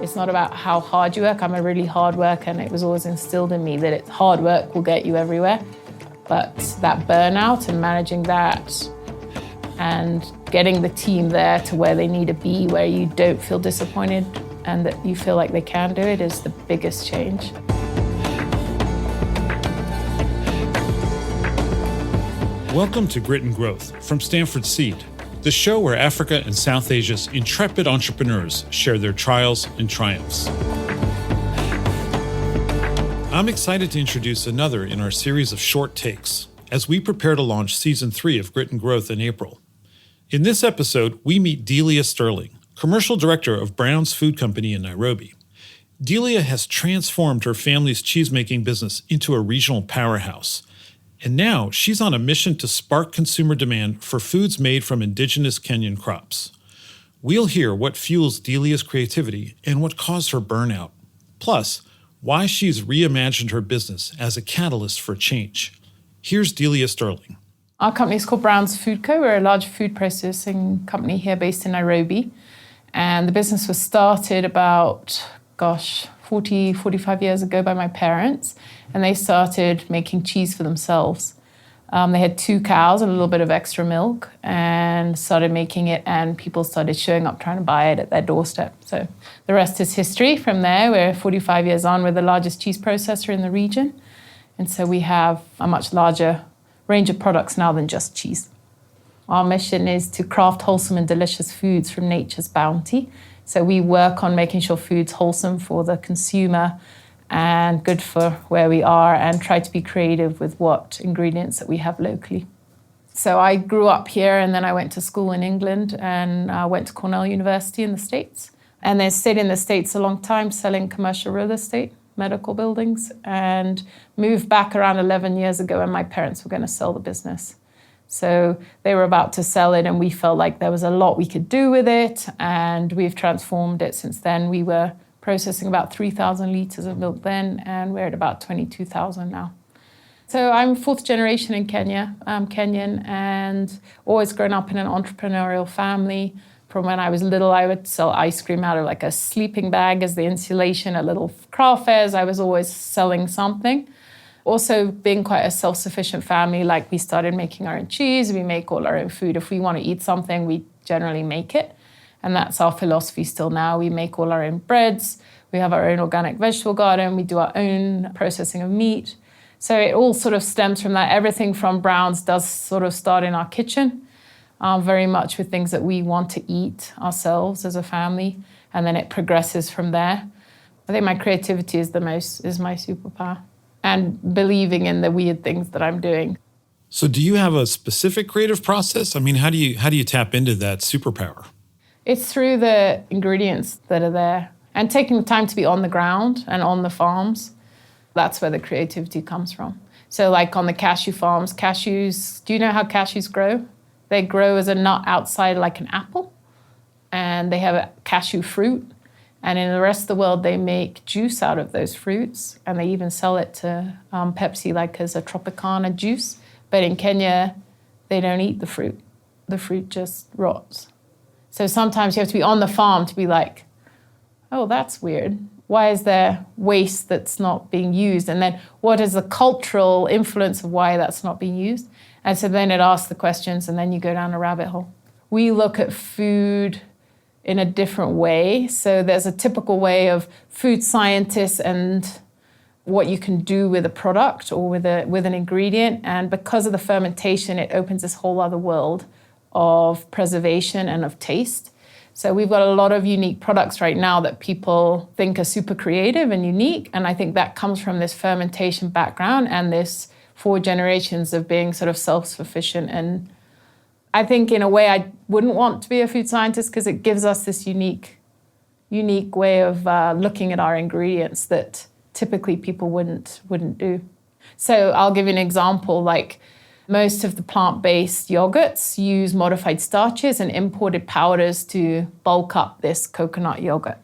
It's not about how hard you work. I'm a really hard worker, and it was always instilled in me that hard work will get you everywhere. But that burnout and managing that and getting the team there to where they need to be, where you don't feel disappointed and that you feel like they can do it, is the biggest change. Welcome to Grit and Growth from Stanford Seed, the show where Africa and South Asia's intrepid entrepreneurs share their trials and triumphs. I'm excited to introduce another in our series of short takes as we prepare to launch Season 3 of Grit and Growth in April. In this episode, we meet Delia Stirling, Commercial Director of Brown's Food Company in Nairobi. Delia has transformed her family's cheesemaking business into a regional powerhouse. And now she's on a mission to spark consumer demand for foods made from indigenous Kenyan crops. We'll hear what fuels Delia's creativity and what caused her burnout. Plus, why she's reimagined her business as a catalyst for change. Here's Delia Stirling. Our company is called Brown's Food Co. We're a large food processing company here based in Nairobi. And the business was started about, 45 years ago by my parents. And they started making cheese for themselves. They had 2 cows and a little bit of extra milk and started making it, and people started showing up trying to buy it at their doorstep. So the rest is history. From there, we're 45 years on, we're the largest cheese processor in the region. And so we have a much larger range of products now than just cheese. Our mission is to craft wholesome and delicious foods from nature's bounty. So we work on making sure food's wholesome for the consumer and good for where we are, and try to be creative with what ingredients that we have locally. So I grew up here, and then I went to school in England, and I went to Cornell University in the States, and then stayed in the States a long time selling commercial real estate, medical buildings, and moved back around 11 years ago, and my parents were going to sell the business. So they were about to sell it, and we felt like there was a lot we could do with it, and we've transformed it since then. We were processing about 3,000 litres of milk then, and we're at about 22,000 now. So I'm 4th generation in Kenya. I'm Kenyan and always grown up in an entrepreneurial family. From when I was little, I would sell ice cream out of like a sleeping bag as the insulation at little craft fairs. I was always selling something. Also being quite a self-sufficient family, like we started making our own cheese, we make all our own food. If we want to eat something, we generally make it. And that's our philosophy still now. We make all our own breads. We have our own organic vegetable garden. We do our own processing of meat. So it all sort of stems from that. Everything from Brown's does sort of start in our kitchen, very much with things that we want to eat ourselves as a family. And then it progresses from there. I think my creativity is my superpower, and believing in the weird things that I'm doing. So do you have a specific creative process? I mean, how do you tap into that superpower? It's through the ingredients that are there and taking the time to be on the ground and on the farms. That's where the creativity comes from. So like on the cashew farms, do you know how cashews grow? They grow as a nut outside like an apple, and they have a cashew fruit. And in the rest of the world, they make juice out of those fruits, and they even sell it to Pepsi like as a Tropicana juice. But in Kenya, they don't eat the fruit. The fruit just rots. So sometimes you have to be on the farm to be like, oh, that's weird. Why is there waste that's not being used? And then what is the cultural influence of why that's not being used? And so then it asks the questions, and then you go down a rabbit hole. We look at food in a different way. So there's a typical way of food scientists and what you can do with a product or with an ingredient. And because of the fermentation, it opens this whole other world of preservation and of taste. So we've got a lot of unique products right now that people think are super creative and unique. And I think that comes from this fermentation background and this 4 generations of being sort of self-sufficient. And I think in a way I wouldn't want to be a food scientist because it gives us this unique way of looking at our ingredients that typically people wouldn't do. So I'll give you an example, like most of the plant-based yogurts use modified starches and imported powders to bulk up this coconut yogurt.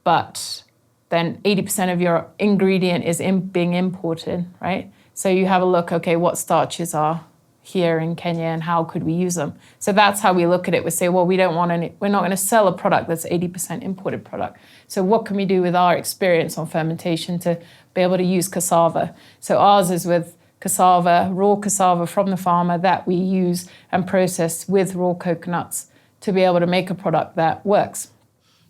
But then 80% of your ingredient is being imported, right? So you have a look, okay, what starches are here in Kenya, and how could we use them? So that's how we look at it. We say, well, we're not going to sell a product that's 80% imported product. So what can we do with our experience on fermentation to be able to use cassava? So ours is with cassava, raw cassava from the farmer that we use and process with raw coconuts to be able to make a product that works.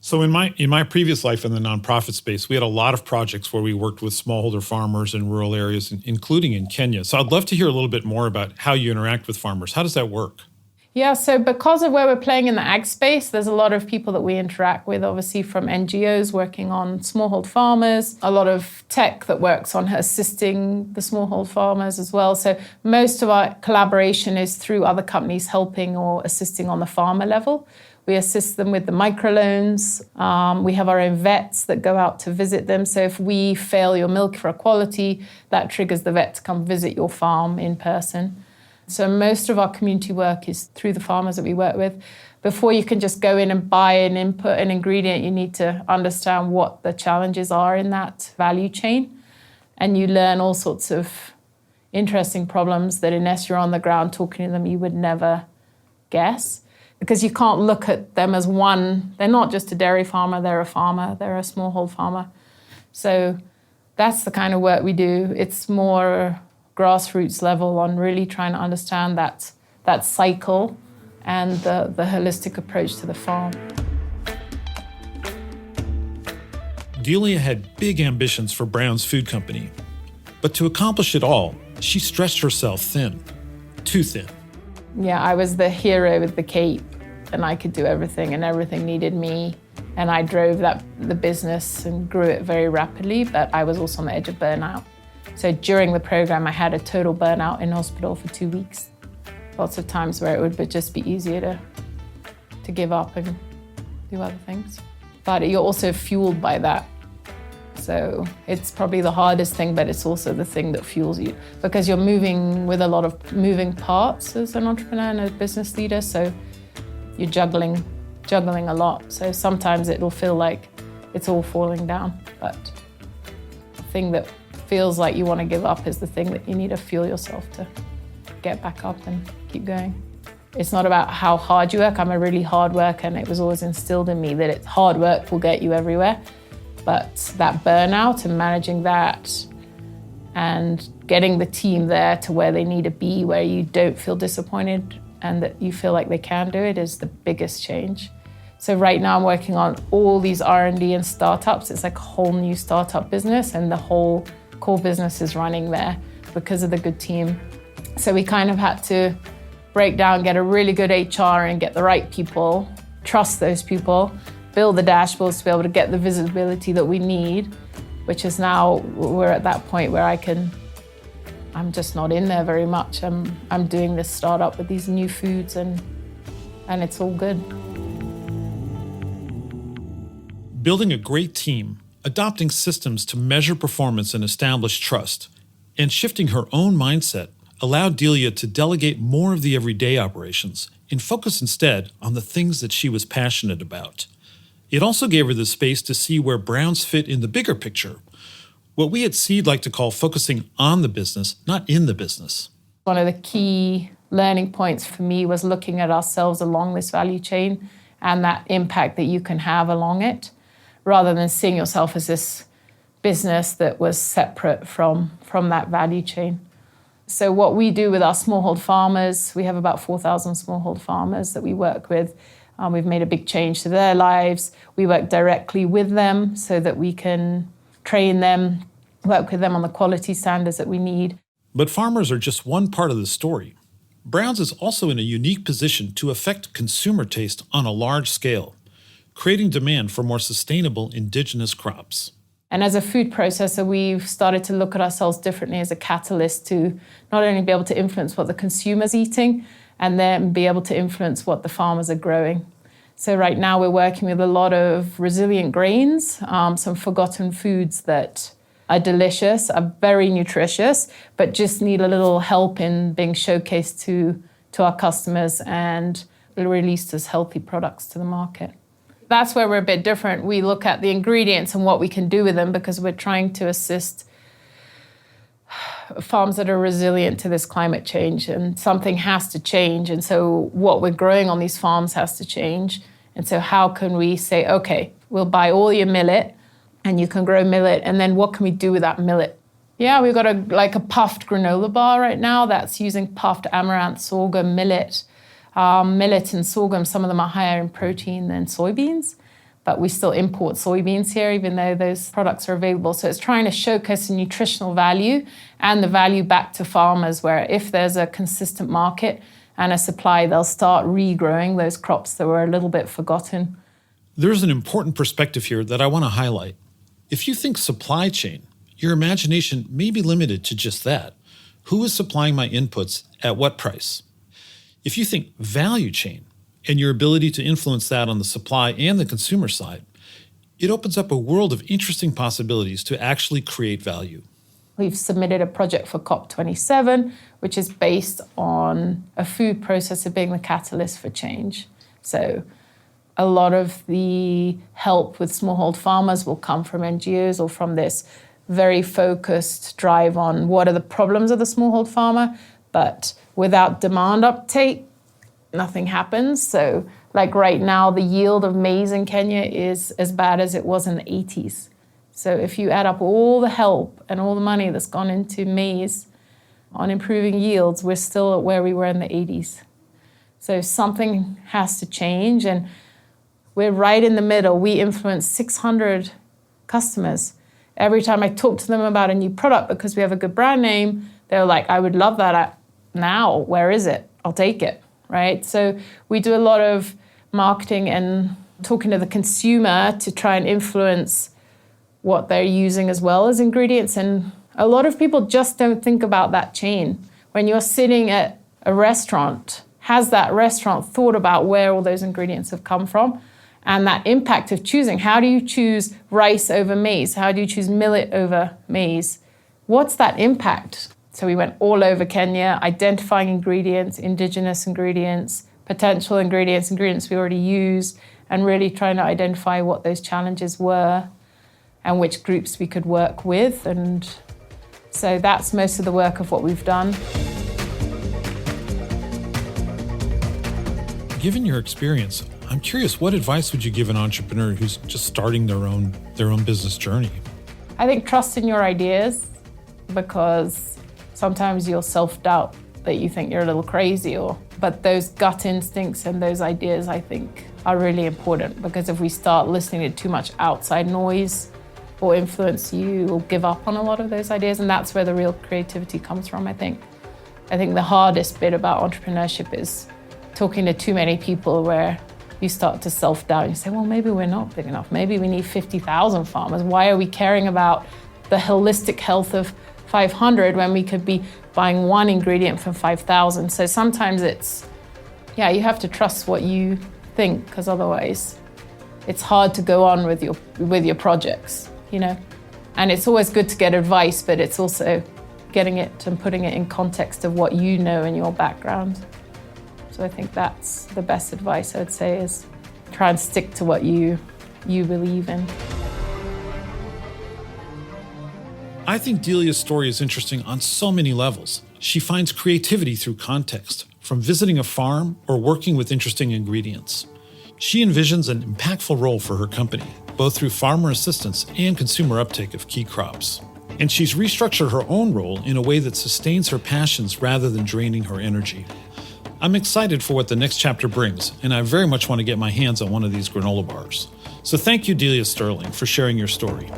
So in my previous life in the nonprofit space, we had a lot of projects where we worked with smallholder farmers in rural areas, including in Kenya. So I'd love to hear a little bit more about how you interact with farmers. How does that work? Yeah, so because of where we're playing in the ag space, there's a lot of people that we interact with, obviously from NGOs working on smallhold farmers, a lot of tech that works on assisting the smallhold farmers as well. So most of our collaboration is through other companies helping or assisting on the farmer level. We assist them with the microloans. We have our own vets that go out to visit them. So if we fail your milk for a quality, that triggers the vet to come visit your farm in person. So most of our community work is through the farmers that we work with. Before you can just go in and buy an input, an ingredient, you need to understand what the challenges are in that value chain. And you learn all sorts of interesting problems that unless you're on the ground talking to them, you would never guess. Because you can't look at them as one. They're not just a dairy farmer, they're a smallhold farmer. So that's the kind of work we do. It's more grassroots level on really trying to understand that cycle and the holistic approach to the farm. Delia had big ambitions for Brown's Food Company. But to accomplish it all, she stretched herself thin. Too thin. Yeah, I was the hero with the cape, and I could do everything, and everything needed me. And I drove the business and grew it very rapidly, but I was also on the edge of burnout. So during the program, I had a total burnout in hospital for 2 weeks. Lots of times where it would just be easier to give up and do other things. But you're also fueled by that. So it's probably the hardest thing, but it's also the thing that fuels you because you're moving with a lot of moving parts as an entrepreneur and a business leader. So you're juggling a lot. So sometimes it'll feel like it's all falling down, but the thing that feels like you want to give up is the thing that you need to fuel yourself to get back up and keep going. It's not about how hard you work. I'm a really hard worker, and it was always instilled in me that hard work will get you everywhere. But that burnout and managing that and getting the team there to where they need to be, where you don't feel disappointed and that you feel like they can do it, is the biggest change. So right now I'm working on all these R&D and startups. It's like a whole new startup business, and the whole core business is running there because of the good team. So we kind of had to break down, get a really good HR and get the right people, trust those people, build the dashboards to be able to get the visibility that we need, which is now we're at that point where I'm just not in there very much. I'm doing this startup with these new foods and it's all good. Building a great team, adopting systems to measure performance and establish trust, and shifting her own mindset allowed Delia to delegate more of the everyday operations and focus instead on the things that she was passionate about. It also gave her the space to see where Browns fit in the bigger picture, what we at Seed like to call focusing on the business, not in the business. One of the key learning points for me was looking at ourselves along this value chain and that impact that you can have along it, rather than seeing yourself as this business that was separate from that value chain. So what we do with our smallhold farmers, we have about 4,000 smallhold farmers that we work with. We've made a big change to their lives. We work directly with them so that we can train them, work with them on the quality standards that we need. But farmers are just one part of the story. Browns is also in a unique position to affect consumer taste on a large scale, creating demand for more sustainable indigenous crops. And as a food processor, we've started to look at ourselves differently as a catalyst to not only be able to influence what the consumer's eating, and then be able to influence what the farmers are growing. So right now we're working with a lot of resilient grains, some forgotten foods that are delicious, are very nutritious, but just need a little help in being showcased to our customers and released as healthy products to the market. That's where we're a bit different. We look at the ingredients and what we can do with them because we're trying to assist farms that are resilient to this climate change, and something has to change. And so what we're growing on these farms has to change. And so how can we say, okay, we'll buy all your millet and you can grow millet, and then what can we do with that millet? Yeah, we've got a puffed granola bar right now that's using puffed amaranth, sorghum, millet. Millet and sorghum, some of them are higher in protein than soybeans, but we still import soybeans here, even though those products are available. So it's trying to showcase the nutritional value and the value back to farmers, where if there's a consistent market and a supply, they'll start regrowing those crops that were a little bit forgotten. There's an important perspective here that I want to highlight. If you think supply chain, your imagination may be limited to just that. Who is supplying my inputs at what price? If you think value chain and your ability to influence that on the supply and the consumer side, it opens up a world of interesting possibilities to actually create value. We've submitted a project for COP27, which is based on a food processor being the catalyst for change. So a lot of the help with smallhold farmers will come from NGOs or from this very focused drive on what are the problems of the smallhold farmer, but without demand uptake, nothing happens. So like right now, the yield of maize in Kenya is as bad as it was in the 80s. So if you add up all the help and all the money that's gone into maize on improving yields, we're still at where we were in the 80s. So something has to change, and we're right in the middle. We influence 600 customers. Every time I talk to them about a new product, because we have a good brand name, they're like, I would love that now. Where is it? I'll take it, right? So we do a lot of marketing and talking to the consumer to try and influence what they're using as well as ingredients. And a lot of people just don't think about that chain. When you're sitting at a restaurant, has that restaurant thought about where all those ingredients have come from? And that impact of choosing. How do you choose rice over maize? How do you choose millet over maize? What's that impact? So we went all over Kenya, identifying ingredients, indigenous ingredients, potential ingredients, ingredients we already use, and really trying to identify what those challenges were and which groups we could work with. And so that's most of the work of what we've done. Given your experience, I'm curious, what advice would you give an entrepreneur who's just starting their own business journey? I think trust in your ideas, because sometimes you'll self-doubt that you think you're a little crazy, but those gut instincts and those ideas, I think, are really important, because if we start listening to too much outside noise or influence, you will give up on a lot of those ideas, and that's where the real creativity comes from, I think. I think the hardest bit about entrepreneurship is talking to too many people, where you start to self-doubt. You say, well, maybe we're not big enough. Maybe we need 50,000 farmers. Why are we caring about the holistic health of 500 when we could be buying one ingredient for 5,000? So sometimes you have to trust what you think, because otherwise it's hard to go on with your projects, And it's always good to get advice, but it's also getting it and putting it in context of what you know in your background. So I think that's the best advice, I'd say, is try and stick to what you believe in. I think Delia's story is interesting on so many levels. She finds creativity through context, from visiting a farm or working with interesting ingredients. She envisions an impactful role for her company, both through farmer assistance and consumer uptake of key crops. And she's restructured her own role in a way that sustains her passions rather than draining her energy. I'm excited for what the next chapter brings, and I very much want to get my hands on one of these granola bars. So thank you, Delia Stirling, for sharing your story.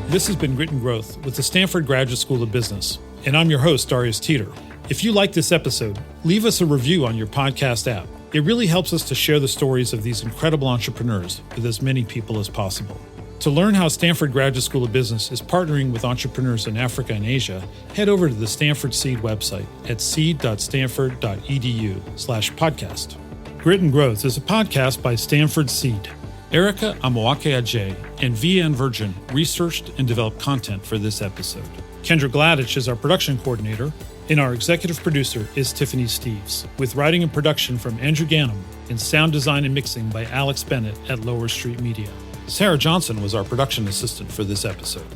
This has been Grit and Growth with the Stanford Graduate School of Business, and I'm your host, Darius Teeter. If you like this episode, leave us a review on your podcast app. It really helps us to share the stories of these incredible entrepreneurs with as many people as possible. To learn how Stanford Graduate School of Business is partnering with entrepreneurs in Africa and Asia, head over to the Stanford Seed website at seed.stanford.edu/podcast. Grit and Growth is a podcast by Stanford Seed. Erica Amoake-Ajay and VN Virgin researched and developed content for this episode. Kendra Gladich is our production coordinator, and our executive producer is Tiffany Steves, with writing and production from Andrew Gannum and sound design and mixing by Alex Bennett at Lower Street Media. Sarah Johnson was our production assistant for this episode.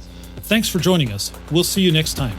Thanks for joining us. We'll see you next time.